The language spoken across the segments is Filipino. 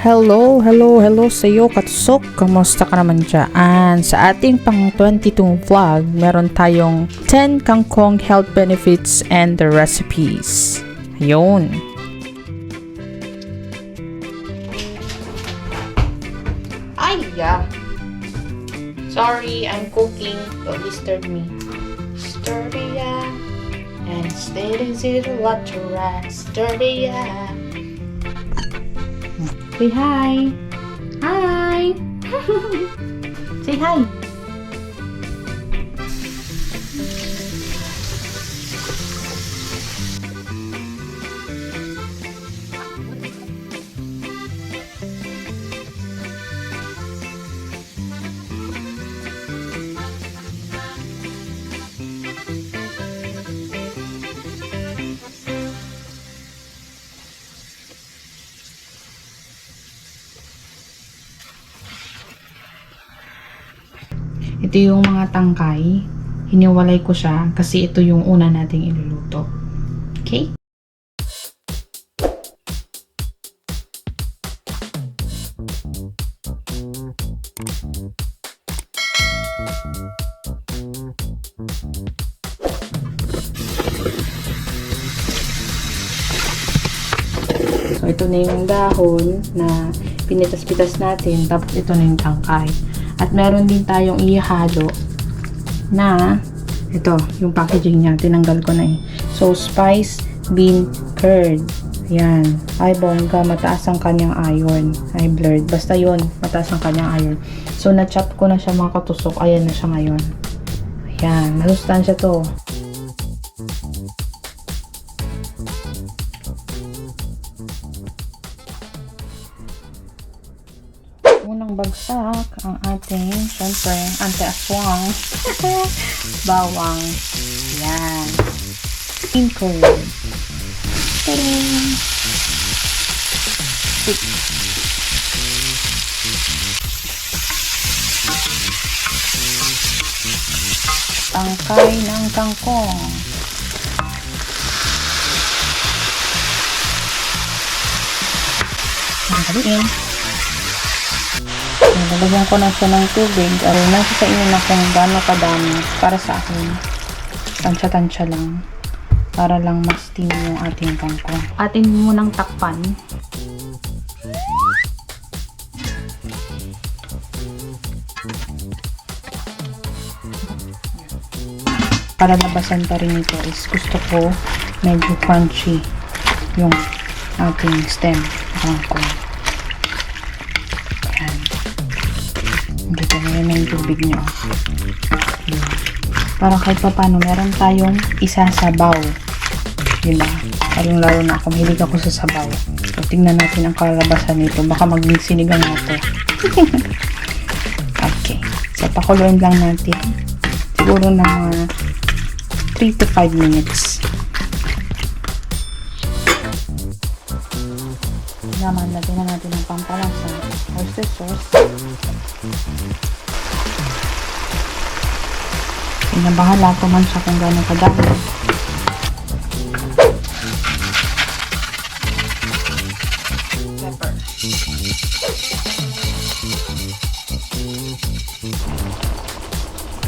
Hello sa'yo katusok. Kamusta ka naman dyan? Sa ating pang 22 vlog, meron tayong 10 kangkong health benefits and the recipes. Ayun. Ay, yeah. Sorry, I'm cooking. Don't disturb me. Sturdy, yeah. And steady, zero, what to run. Sturdy, yeah. Say hi. Hi. Say hi. Ito yung mga tangkay. Hiniwalay ko siya kasi ito yung una nating iluluto. Okay? So, ito na yung dahon na pinitas-pitas natin. Tapos, ito na yung tangkay. At meron din tayong ihalo na ito, yung packaging niya. Tinanggal ko na eh. So, spice bean curd. Ayan. Ay, bongga. Mataas ang kanyang iron. Ay, blurred. Basta yun. Mataas ang kanyang iron. So, na-chop ko na siya mga katusok. Ayan na siya ngayon. Ayan. Masustansya to. Unang bagsak ang ating, syempre, anti-aswang bawang. Yan. Bean curd. Tadang! Tangkay ng kangkong. Tangkalin. Nalagyan ko na siya ng tubig. Nasa sa inyo na kung gaano kadami. Para sa akin, tansya-tansya lang. Para lang ma-steam yung ating kangkong. Atin munang takpan. Para labasan pa rin ito is gusto ko medyo crunchy yung ating stem kangkong. Dito na yun yung tubig nyo. Para kahit pa paano, meron tayong isasabaw. Diba? Lalo na ako, mahilig ako sa sabaw. So, tingnan natin ang kalabasan nito. Baka magsinigang na to. Okay. So, pakuluin lang natin. Siguro na 3 to 5 minutes. Naman, lagyan na natin ng pampalasa. Oyster sauce. Pinabahala ko man siya kung gano'ng kadami. Pepper.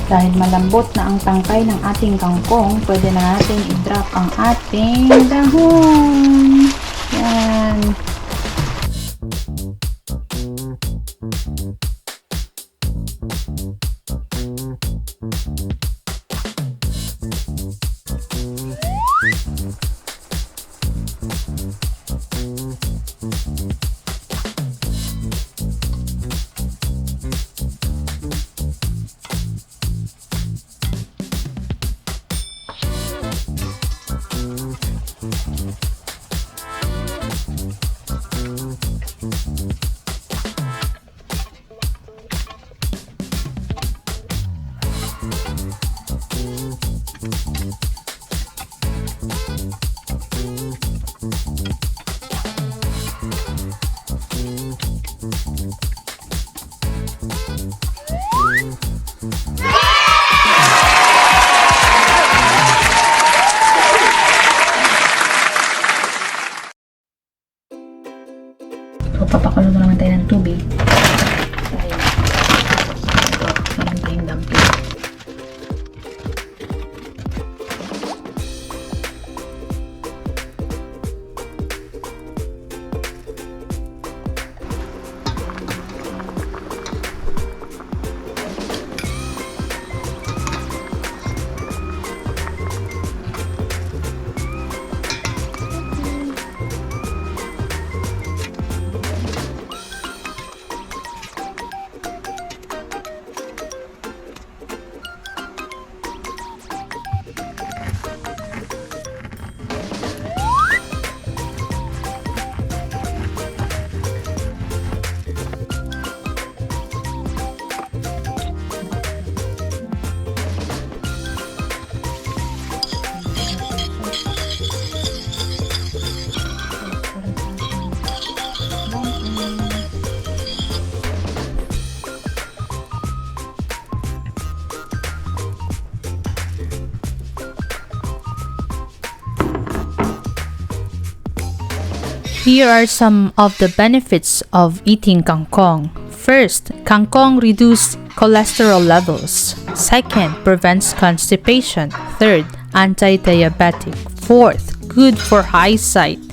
Dahil malambot na ang tangkay ng ating kangkong, pwede na natin i-drop ang ating dahon. Yan. Here are some of the benefits of eating kangkong. First, kangkong reduces cholesterol levels. Second, prevents constipation. Third, anti-diabetic. Fourth, good for eyesight.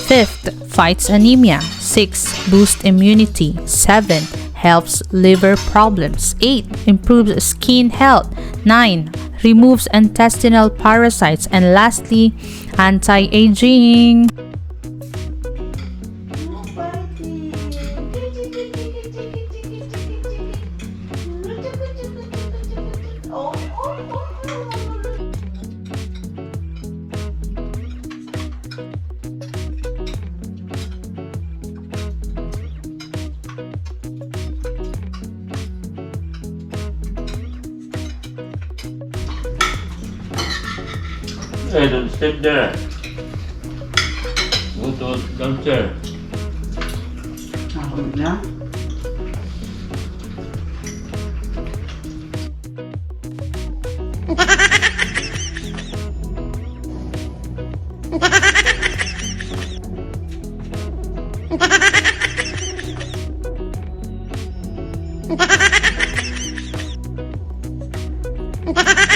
Fifth, fights anemia. Sixth, boosts immunity. Seventh, helps liver problems. 8. Improves skin health. 9. Removes intestinal parasites. And lastly, anti-aging. Hey, don't sit there. Go to downstairs. Ako na. Ha ha ha!